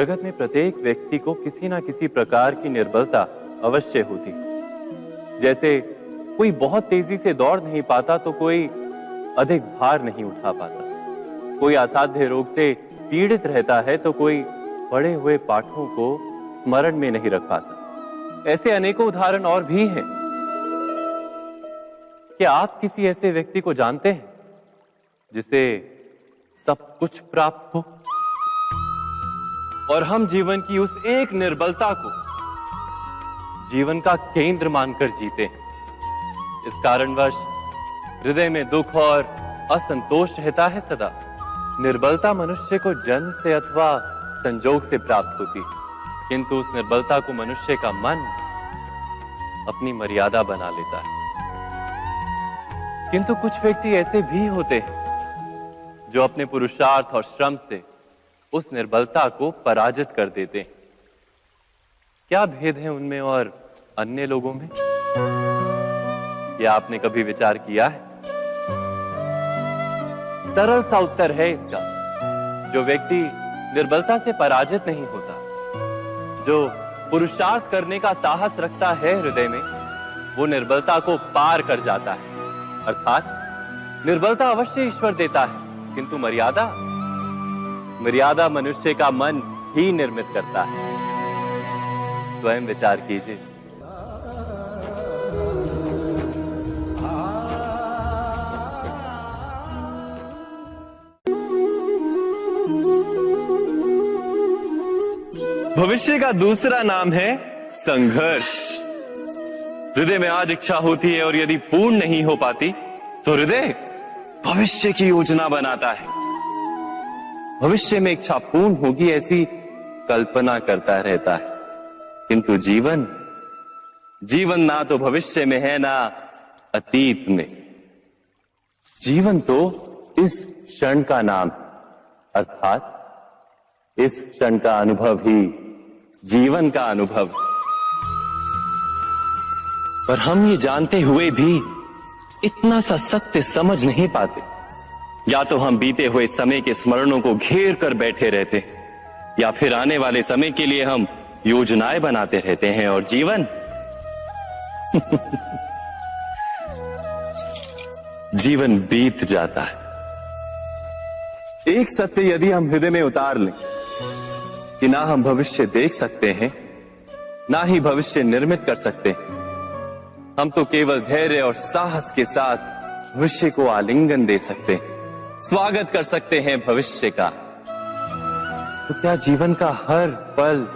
जगत में प्रत्येक व्यक्ति को किसी ना किसी प्रकार की निर्बलता अवश्य होती। जैसे कोई बहुत तेजी से दौड़ नहीं पाता तो कोई अधिक भार नहीं उठा पाता, कोई असाध्य रोग से पीड़ित रहता है तो कोई पढ़े हुए पाठों को स्मरण में नहीं रख पाता। ऐसे अनेकों उदाहरण और भी हैं। क्या आप किसी ऐसे व्यक्ति को जानते हैं जिसे सब कुछ प्राप्त हो और हम जीवन की उस एक निर्बलता को जीवन का केंद्र मानकर जीते हैं? इस कारणवश हृदय में दुख और असंतोष रहता है सदा। निर्बलता मनुष्य को जन्म से अथवा संजोग से प्राप्त होती, किंतु उस निर्बलता को मनुष्य का मन अपनी मर्यादा बना लेता है। किंतु कुछ व्यक्ति ऐसे भी होते हैं जो अपने पुरुषार्थ और श्रम से उस निर्बलता को पराजित कर देते हैं। क्या भेद है उनमें और अन्य लोगों में? क्या आपने कभी विचार किया है? सरल सा उत्तर है इसका। जो व्यक्ति निर्बलता से पराजित नहीं होता, जो पुरुषार्थ करने का साहस रखता है हृदय में, वो निर्बलता को पार कर जाता है। अर्थात निर्बलता अवश्य ईश्वर देता है, किंतु मर्यादा मनुष्य का मन ही निर्मित करता है। स्वयं विचार कीजिए। भविष्य का दूसरा नाम है संघर्ष। हृदय में आज इच्छा होती है और यदि पूर्ण नहीं हो पाती तो हृदय भविष्य की योजना बनाता है। भविष्य में इच्छा पूर्ण होगी ऐसी कल्पना करता रहता है, किंतु जीवन ना तो भविष्य में है ना अतीत में। जीवन तो इस क्षण का नाम, अर्थात इस क्षण का अनुभव ही जीवन का अनुभव। पर हम ये जानते हुए भी इतना सा सत्य समझ नहीं पाते। या तो हम बीते हुए समय के स्मरणों को घेर कर बैठे रहते, या फिर आने वाले समय के लिए हम योजनाएं बनाते रहते हैं और जीवन जीवन बीत जाता है। एक सत्य यदि हम हृदय में उतार लें कि ना हम भविष्य देख सकते हैं, ना ही भविष्य निर्मित कर सकते हैं, हम तो केवल धैर्य और साहस के साथ भविष्य को आलिंगन दे सकते हैं, स्वागत कर सकते हैं भविष्य का। तो क्या जीवन का हर पल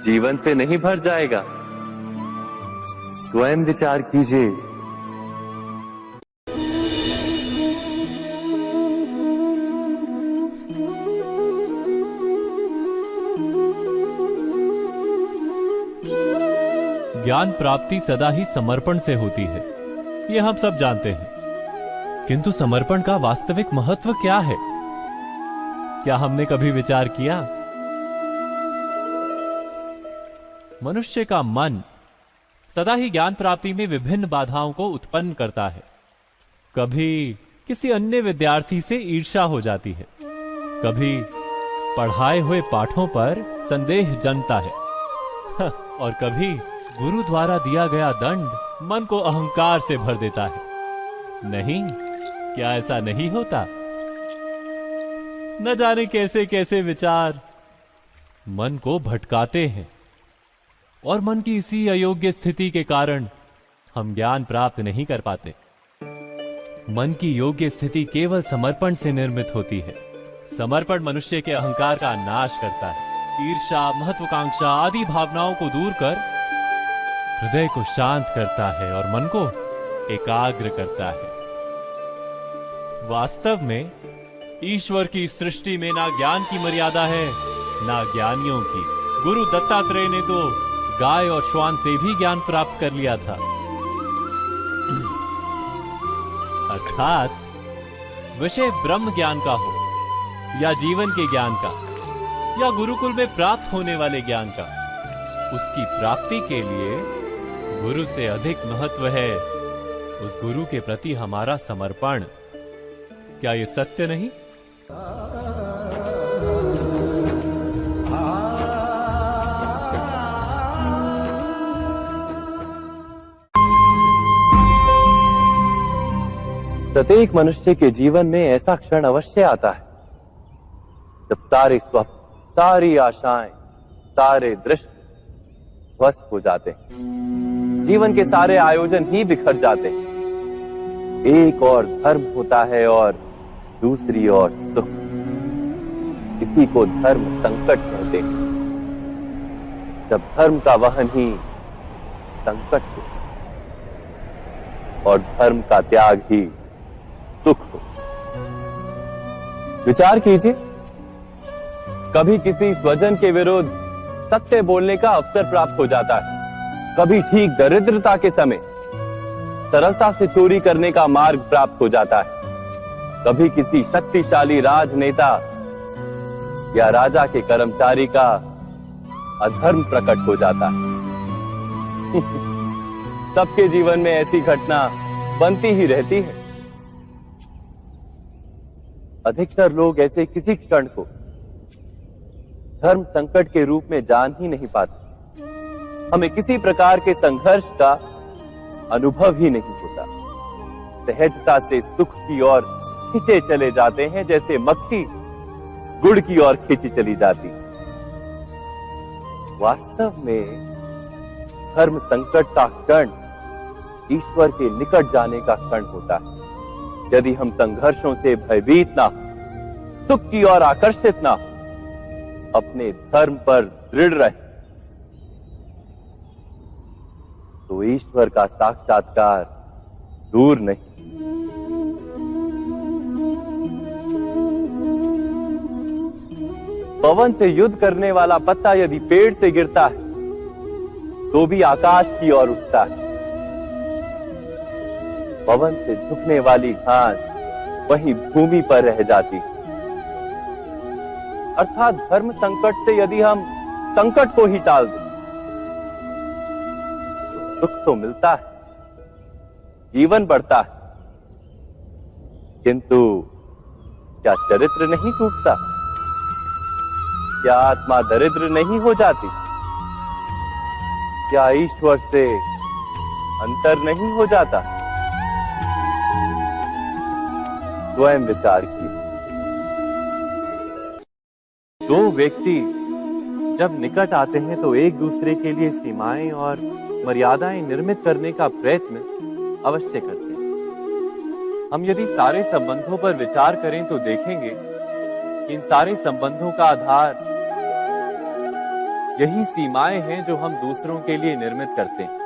जीवन से नहीं भर जाएगा? स्वयं विचार कीजिए। ज्ञान प्राप्ति सदा ही समर्पण से होती है, ये हम सब जानते हैं। किंतु समर्पण का वास्तविक महत्व क्या है? क्या हमने कभी विचार किया? मनुष्य का मन सदा ही ज्ञान प्राप्ति में विभिन्न बाधाओं को उत्पन्न करता है। कभी किसी अन्य विद्यार्थी से ईर्ष्या हो जाती है, कभी पढ़ाए हुए पाठों पर संदेह जन्मता है और कभी गुरु द्वारा दिया गया दंड मन को अहंकार से भर देता है। नहीं, क्या ऐसा नहीं होता? न जाने कैसे कैसे विचार मन को भटकाते हैं और मन की इसी अयोग्य स्थिति के कारण हम ज्ञान प्राप्त नहीं कर पाते। मन की योग्य स्थिति केवल समर्पण से निर्मित होती है। समर्पण मनुष्य के अहंकार का नाश करता है, ईर्ष्या, महत्वाकांक्षा आदि भावनाओं को दूर कर हृदय को शांत करता है और मन को एकाग्र करता है। वास्तव में ईश्वर की सृष्टि में ना ज्ञान की मर्यादा है ना ज्ञानियों की। गुरु दत्तात्रेय ने तो गाय और श्वान से भी ज्ञान प्राप्त कर लिया था। अर्थात विषय ब्रह्म ज्ञान का हो या जीवन के ज्ञान का या गुरुकुल में प्राप्त होने वाले ज्ञान का, उसकी प्राप्ति के लिए गुरु से अधिक महत्व है उस गुरु के प्रति हमारा समर्पण। क्या ये सत्य नहीं? प्रत्येक मनुष्य के जीवन में ऐसा क्षण अवश्य आता है जब सारे स्वप्न, सारी आशाएं, सारे दृश्य ध्वस्त हो जाते हैं। जीवन के सारे आयोजन ही बिखर जाते हैं। एक और धर्म होता है और दूसरी ओर सुख। इसी को धर्म संकट कहते हैं। जब धर्म का वहन ही संकट हो और धर्म का त्याग ही सुख हो। विचार कीजिए, कभी किसी स्वजन के विरुद्ध सत्य बोलने का अवसर प्राप्त हो जाता है, कभी ठीक दरिद्रता के समय सरलता से चोरी करने का मार्ग प्राप्त हो जाता है, कभी किसी शक्तिशाली राजनेता या राजा के कर्मचारी का अधर्म प्रकट हो जाता है। सबके जीवन में ऐसी घटना बनती ही रहती है। अधिकतर लोग ऐसे किसी क्षण को धर्म संकट के रूप में जान ही नहीं पाते। हमें किसी प्रकार के संघर्ष का अनुभव ही नहीं होता। सहजता से सुख की ओर खींचे चले जाते हैं, जैसे मक्खी गुड़ की ओर खींची चली जाती। वास्तव में धर्म संकट का क्षण ईश्वर के निकट जाने का क्षण होता है। यदि हम संघर्षों से भयभीत ना हो, सुख की ओर आकर्षित ना हो, अपने धर्म पर दृढ़ रहे, तो ईश्वर का साक्षात्कार दूर नहीं। पवन से युद्ध करने वाला पत्ता यदि पेड़ से गिरता है तो भी आकाश की ओर उठता है। पवन से झुकने वाली घास वहीं भूमि पर रह जाती है। अर्थात धर्म संकट से यदि हम संकट को ही टाल दें तो सुख तो मिलता है, जीवन बढ़ता है, किंतु क्या चरित्र नहीं टूटता? क्या आत्मा दरिद्र नहीं हो जाती? क्या ईश्वर से अंतर नहीं हो जाता? स्वयं विचार कीजिए। दो व्यक्ति जब निकट आते हैं तो एक दूसरे के लिए सीमाएं और मर्यादाएं निर्मित करने का प्रयत्न अवश्य करते हैं। हम यदि सारे संबंधों पर विचार करें तो देखेंगे कि इन सारे संबंधों का आधार यही सीमाएं हैं जो हम दूसरों के लिए निर्मित करते हैं।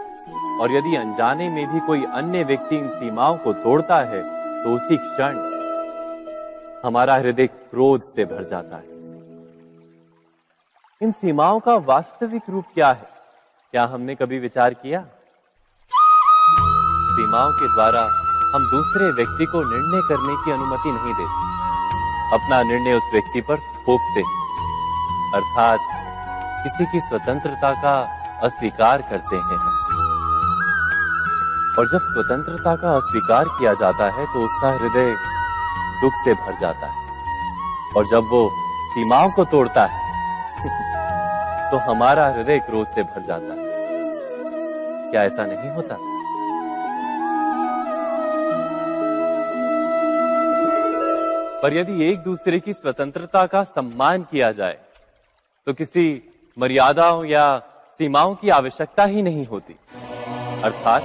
और यदि अनजाने में भी कोई अन्य व्यक्ति इन सीमाओं को तोड़ता है तो उसी क्षण हमारा हृदय क्रोध से भर जाता है। इन सीमाओं का वास्तविक रूप क्या है? क्या हमने कभी विचार किया? सीमाओं के द्वारा हम दूसरे व्यक्ति को निर्णय करने की अनुमति नहीं देते। अपना निर्णय उस व्यक्ति पर थोपते हैं, अर्थात किसी की स्वतंत्रता का अस्वीकार करते हैं। और जब स्वतंत्रता का अस्वीकार किया जाता है तो उसका हृदय दुख से भर जाता है। और जब वो सीमाओं को तोड़ता है तो हमारा हृदय क्रोध से भर जाता है। क्या ऐसा नहीं होता? पर यदि एक दूसरे की स्वतंत्रता का सम्मान किया जाए तो किसी मर्यादाओं या सीमाओं की आवश्यकता ही नहीं होती। अर्थात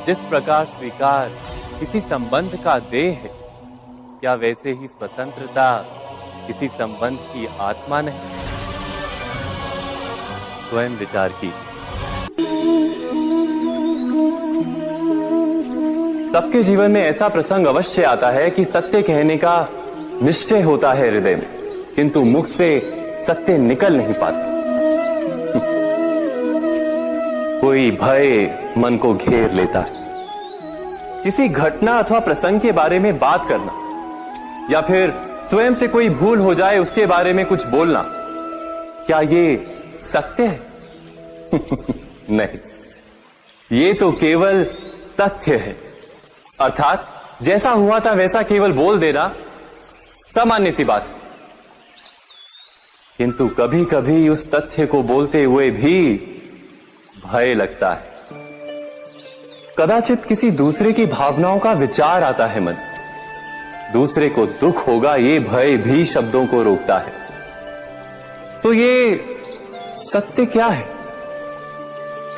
जिस प्रकार स्वीकार किसी संबंध का देह है, क्या वैसे ही स्वतंत्रता किसी संबंध की आत्मा नहीं? स्वयं विचार कीजिए। सबके जीवन में ऐसा प्रसंग अवश्य आता है कि सत्य कहने का निश्चय होता है हृदय में, किंतु मुख से सत्य निकल नहीं पाता। कोई भय मन को घेर लेता है। किसी घटना अथवा प्रसंग के बारे में बात करना या फिर स्वयं से कोई भूल हो जाए उसके बारे में कुछ बोलना, क्या ये सत्य है? नहीं, ये तो केवल तथ्य है। अर्थात जैसा हुआ था वैसा केवल बोल देना सामान्य सी बात। किंतु कभी कभी उस तथ्य को बोलते हुए भी भय लगता है। कदाचित किसी दूसरे की भावनाओं का विचार आता है मन। दूसरे को दुख होगा ये भय भी शब्दों को रोकता है। तो ये सत्य क्या है?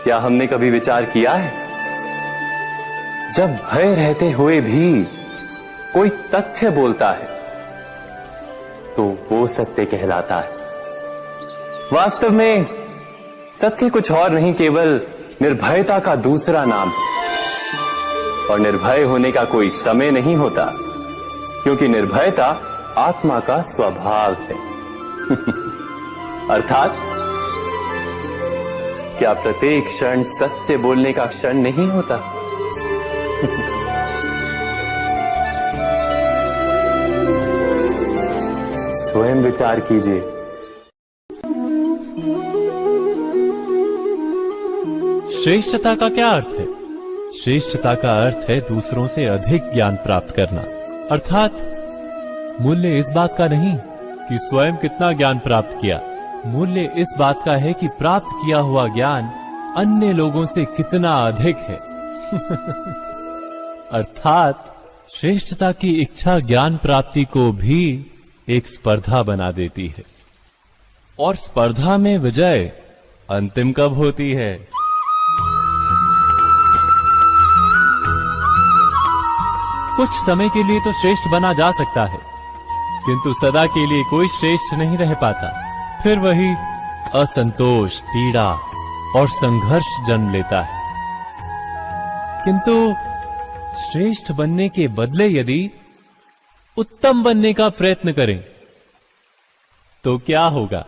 क्या हमने कभी विचार किया है? जब भय रहते हुए भी कोई तथ्य बोलता है तो वो सत्य कहलाता है। वास्तव में सत्य कुछ और नहीं, केवल निर्भयता का दूसरा नाम है। और निर्भय होने का कोई समय नहीं होता, क्योंकि निर्भयता आत्मा का स्वभाव है। अर्थात क्या प्रत्येक क्षण सत्य बोलने का क्षण नहीं होता? स्वयं विचार कीजिए। श्रेष्ठता का क्या अर्थ है? श्रेष्ठता का अर्थ है दूसरों से अधिक ज्ञान प्राप्त करना। अर्थात मूल्य इस बात का नहीं कि स्वयं कितना ज्ञान प्राप्त किया, मूल्य इस बात का है कि प्राप्त किया हुआ ज्ञान अन्य लोगों से कितना अधिक है। अर्थात श्रेष्ठता की इच्छा ज्ञान प्राप्ति को भी एक स्पर्धा बना देती है। और स्पर्धा में विजय अंतिम कब होती है? कुछ समय के लिए तो श्रेष्ठ बना जा सकता है, किंतु सदा के लिए कोई श्रेष्ठ नहीं रह पाता। फिर वही असंतोष, पीड़ा और संघर्ष जन्म लेता है। किंतु श्रेष्ठ बनने के बदले यदि उत्तम बनने का प्रयत्न करें तो क्या होगा?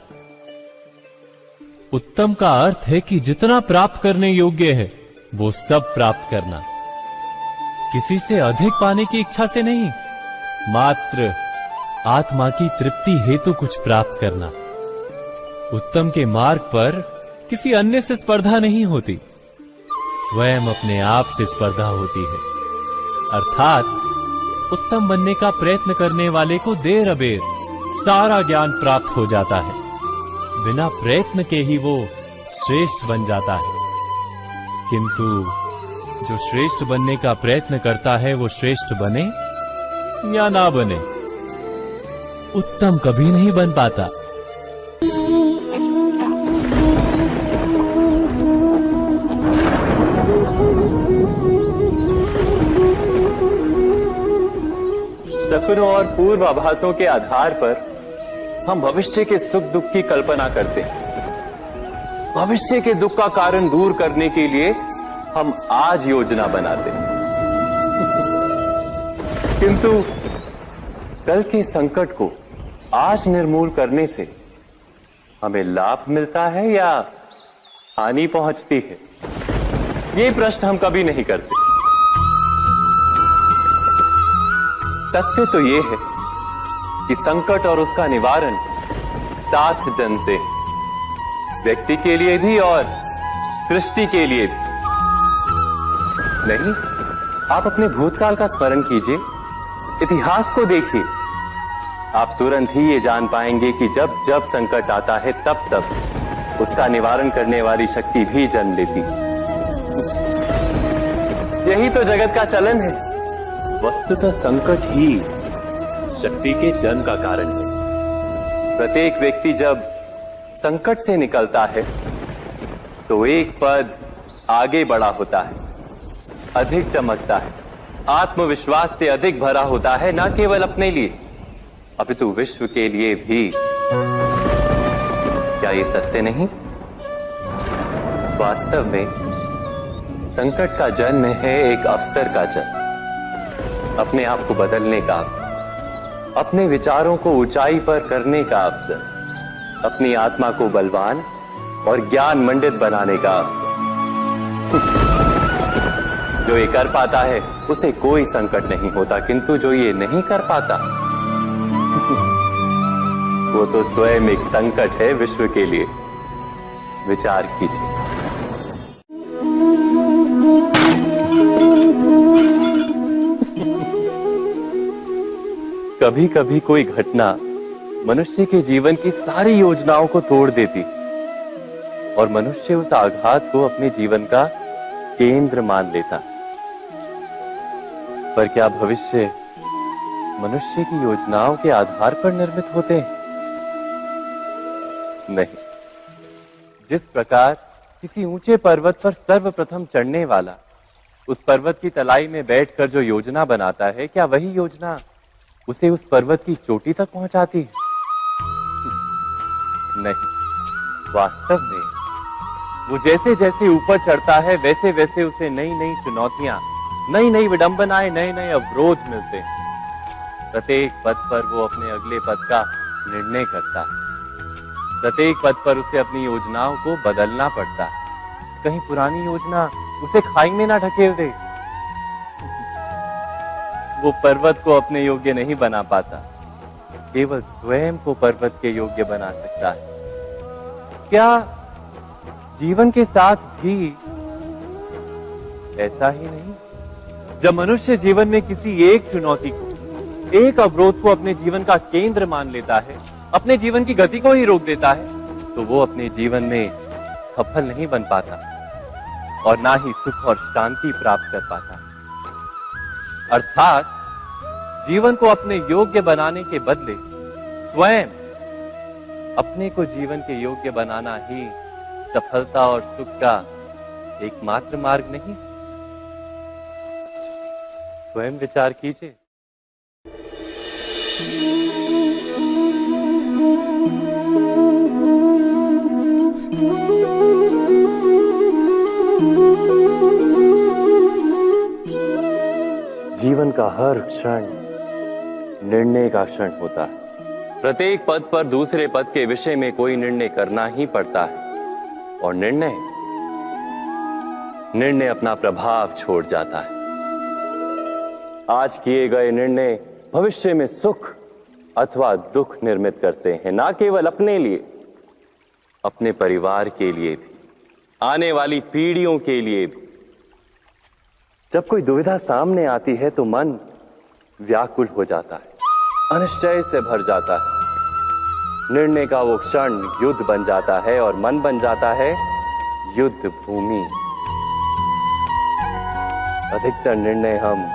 उत्तम का अर्थ है कि जितना प्राप्त करने योग्य है वो सब प्राप्त करना, किसी से अधिक पाने की इच्छा से नहीं, मात्र आत्मा की तृप्ति हेतु कुछ प्राप्त करना। उत्तम के मार्ग पर किसी अन्य से स्पर्धा नहीं होती, स्वयं अपने आप से स्पर्धा होती है। अर्थात उत्तम बनने का प्रयत्न करने वाले को देर अबेर सारा ज्ञान प्राप्त हो जाता है, बिना प्रयत्न के ही वो श्रेष्ठ बन जाता है। किंतु जो श्रेष्ठ बनने का प्रयत्न करता है वो श्रेष्ठ बने या ना बने, उत्तम कभी नहीं बन पाता। सपनों और पूर्वाभासों के आधार पर हम भविष्य के सुख दुख की कल्पना करते हैं। भविष्य के दुख का कारण दूर करने के लिए हम आज योजना बनाते हैं। किंतु कल के संकट को आज निर्मूल करने से हमें लाभ मिलता है या हानि पहुंचती है? ये प्रश्न हम कभी नहीं करते। सत्य तो ये है कि संकट और उसका निवारण साथ जन से, व्यक्ति के लिए भी और सृष्टि के लिए भी। नहीं, आप अपने भूतकाल का स्मरण कीजिए, इतिहास को देखिए। आप तुरंत ही ये जान पाएंगे कि जब जब संकट आता है तब तब उसका निवारण करने वाली शक्ति भी जन्म लेती है। यही तो जगत का चलन है। वस्तुतः संकट ही शक्ति के जन्म का कारण है। प्रत्येक व्यक्ति जब संकट से निकलता है तो एक पद आगे बढ़ा होता है, अधिक चमकता है, आत्मविश्वास से अधिक भरा होता है, न केवल अपने लिए अपितु विश्व के लिए भी। क्या ये सत्य नहीं? वास्तव में संकट का जन्म है एक अवसर का जन्म, अपने आप को बदलने का, अपने विचारों को ऊंचाई पर करने का अवसर, अपनी आत्मा को बलवान और ज्ञान मंडित बनाने का अवसर। जो ये कर पाता है उसे कोई संकट नहीं होता, किंतु जो ये नहीं कर पाता वो तो स्वयं एक संकट है विश्व के लिए। विचार कीजिए। कभी कभी कोई घटना मनुष्य के जीवन की सारी योजनाओं को तोड़ देती और मनुष्य उस आघात को अपने जीवन का केंद्र मान लेता। पर क्या भविष्य मनुष्य की योजनाओं के आधार पर निर्मित होते हैं? नहीं। जिस प्रकार किसी ऊंचे पर्वत पर सर्वप्रथम चढ़ने वाला उस पर्वत की तलाई में बैठकर जो योजना बनाता है, क्या वही योजना उसे उस पर्वत की चोटी तक पहुंचाती है? नहीं। वास्तव में वो जैसे जैसे ऊपर चढ़ता है, वैसे वैसे उसे नई नई चुनौतियां, नई नई विडंबनाएं, नए नए अवरोध मिलते हैं। प्रत्येक पद पर वो अपने अगले पद का निर्णय करता है। प्रत्येक पद पर उसे अपनी योजनाओं को बदलना पड़ता है। कहीं पुरानी योजना उसे खाई में ना ढकेल दे। वो पर्वत को अपने योग्य नहीं बना पाता, केवल स्वयं को पर्वत के योग्य बना सकता है। क्या जीवन के साथ भी ऐसा ही नहीं? जब मनुष्य जीवन में किसी एक चुनौती को, एक अवरोध को अपने जीवन का केंद्र मान लेता है, अपने जीवन की गति को ही रोक देता है, तो वो अपने जीवन में सफल नहीं बन पाता और ना ही सुख और शांति प्राप्त कर पाता। अर्थात जीवन को अपने योग्य बनाने के बदले स्वयं अपने को जीवन के योग्य बनाना ही सफलता और सुख का एकमात्र मार्ग नहीं। स्वयं विचार कीजिए। जीवन का हर क्षण निर्णय का क्षण होता है। प्रत्येक पद पर दूसरे पद के विषय में कोई निर्णय करना ही पड़ता है और निर्णय अपना प्रभाव छोड़ जाता है। आज किए गए निर्णय भविष्य में सुख अथवा दुख निर्मित करते हैं, ना केवल अपने लिए, अपने परिवार के लिए भी, आने वाली पीढ़ियों के लिए भी। जब कोई दुविधा सामने आती है तो मन व्याकुल हो जाता है, अनिश्चय से भर जाता है। निर्णय का वो क्षण युद्ध बन जाता है और मन बन जाता है युद्ध भूमि। अधिकतर निर्णय हम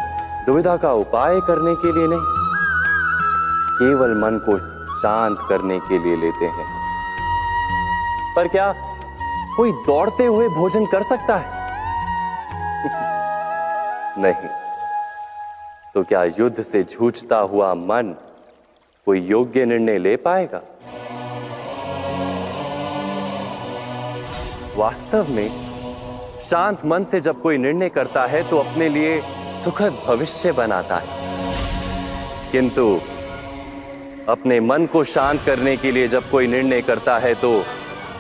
दुविधा का उपाय करने के लिए नहीं, केवल मन को शांत करने के लिए लेते हैं। पर क्या कोई दौड़ते हुए भोजन कर सकता है? नहीं। तो क्या युद्ध से जूझता हुआ मन कोई योग्य निर्णय ले पाएगा? वास्तव में शांत मन से जब कोई निर्णय करता है तो अपने लिए सुखद भविष्य बनाता है, किंतु अपने मन को शांत करने के लिए जब कोई निर्णय करता है तो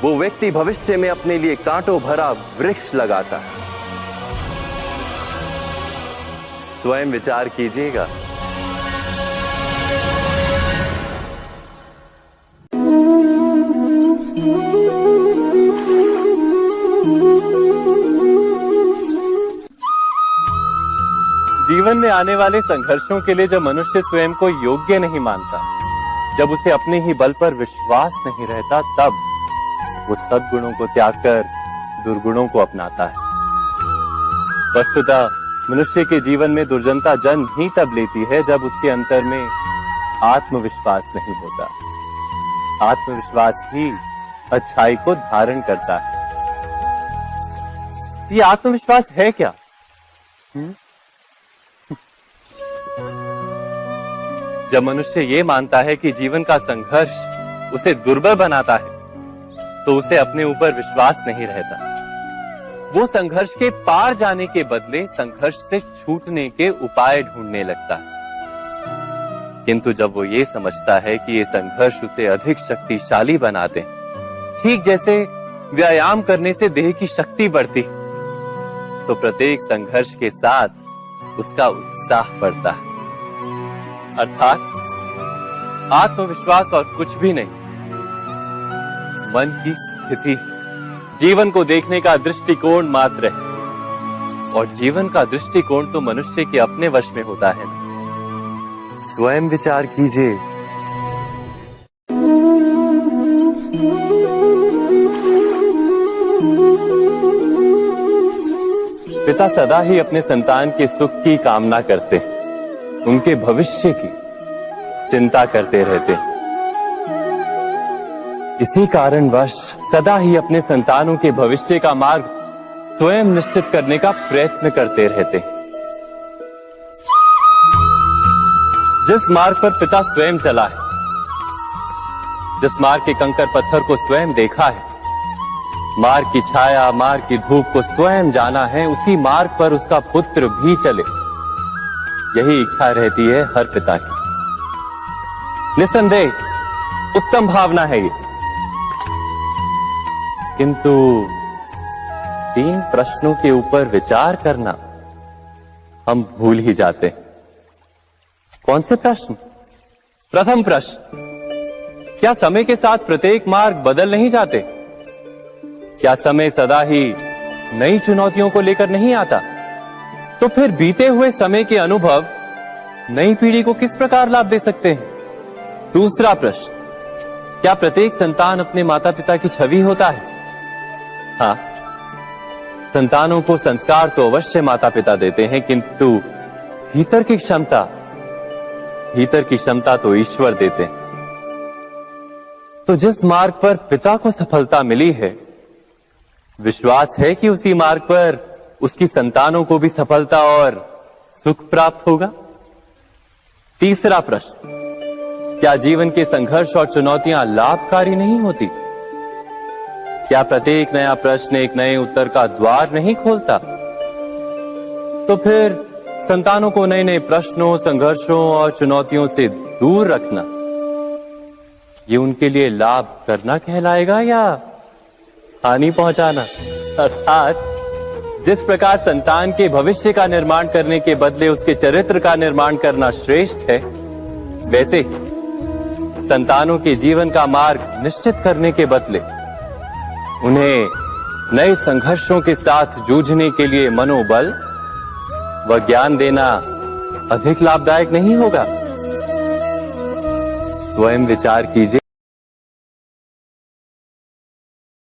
वो व्यक्ति भविष्य में अपने लिए कांटों भरा वृक्ष लगाता है। स्वयं विचार कीजिएगा। जीवन में आने वाले संघर्षों के लिए जब मनुष्य स्वयं को योग्य नहीं मानता, जब उसे अपने ही बल पर विश्वास नहीं रहता, तब वो सद्गुणों को त्याग कर दुर्गुणों को अपनाता है। वस्तुतः मनुष्य के जीवन में दुर्जनता जन्म ही तब लेती है जब उसके अंतर में आत्मविश्वास नहीं होता। आत्मविश्वास ही अच्छाई को धारण करता है। ये आत्मविश्वास है क्या? जब मनुष्य ये मानता है कि जीवन का संघर्ष उसे दुर्बल बनाता है, तो उसे अपने ऊपर विश्वास नहीं रहता। वो संघर्ष के पार जाने के बदले संघर्ष से छूटने के उपाय ढूंढने लगता है। किंतु जब वो ये समझता है कि ये संघर्ष उसे अधिक शक्तिशाली बनाते हैं, ठीक जैसे व्यायाम करने से देह की शक्ति बढ़ती, तो प्रत्येक संघर्ष के साथ उसका उत्साह बढ़ता है। अर्थात आत्मविश्वास और कुछ भी नहीं, मन की स्थिति, जीवन को देखने का दृष्टिकोण मात्र है। और जीवन का दृष्टिकोण तो मनुष्य के अपने वश में होता है। स्वयं विचार कीजिए। पिता सदा ही अपने संतान के सुख की कामना करते, उनके भविष्य की चिंता करते रहते। इसी कारणवश सदा ही अपने संतानों के भविष्य का मार्ग स्वयं निश्चित करने का प्रयत्न करते रहते। जिस मार्ग पर पिता स्वयं चला है, जिस मार्ग के कंकर पत्थर को स्वयं देखा है, मार्ग की छाया, मार्ग की धूप को स्वयं जाना है, उसी मार्ग पर उसका पुत्र भी चले, यही इच्छा रहती है हर पिता की। निस्संदेह उत्तम भावना है ये, किंतु 3 प्रश्नों के ऊपर विचार करना हम भूल ही जाते हैं। कौन से प्रश्न? प्रथम प्रश्न, क्या समय के साथ प्रत्येक मार्ग बदल नहीं जाते? क्या समय सदा ही नई चुनौतियों को लेकर नहीं आता? तो फिर बीते हुए समय के अनुभव नई पीढ़ी को किस प्रकार लाभ दे सकते हैं? दूसरा प्रश्न, क्या प्रत्येक संतान अपने माता पिता की छवि होता है? हाँ, संतानों को संस्कार तो अवश्य माता पिता देते हैं, किंतु भीतर की क्षमता तो ईश्वर देते हैं। तो जिस मार्ग पर पिता को सफलता मिली है, विश्वास है कि उसी मार्ग पर उसकी संतानों को भी सफलता और सुख प्राप्त होगा। तीसरा प्रश्न, क्या जीवन के संघर्ष और चुनौतियां लाभकारी नहीं होती? क्या प्रत्येक नया प्रश्न एक नए उत्तर का द्वार नहीं खोलता? तो फिर संतानों को नए नए प्रश्नों, संघर्षों और चुनौतियों से दूर रखना, ये उनके लिए लाभ करना कहलाएगा या हानि पहुंचाना? अर्थात जिस प्रकार संतान के भविष्य का निर्माण करने के बदले उसके चरित्र का निर्माण करना श्रेष्ठ है, वैसे ही संतानों के जीवन का मार्ग निश्चित करने के बदले उन्हें नए संघर्षों के साथ जूझने के लिए मनोबल व ज्ञान देना अधिक लाभदायक नहीं होगा? स्वयं विचार कीजिए।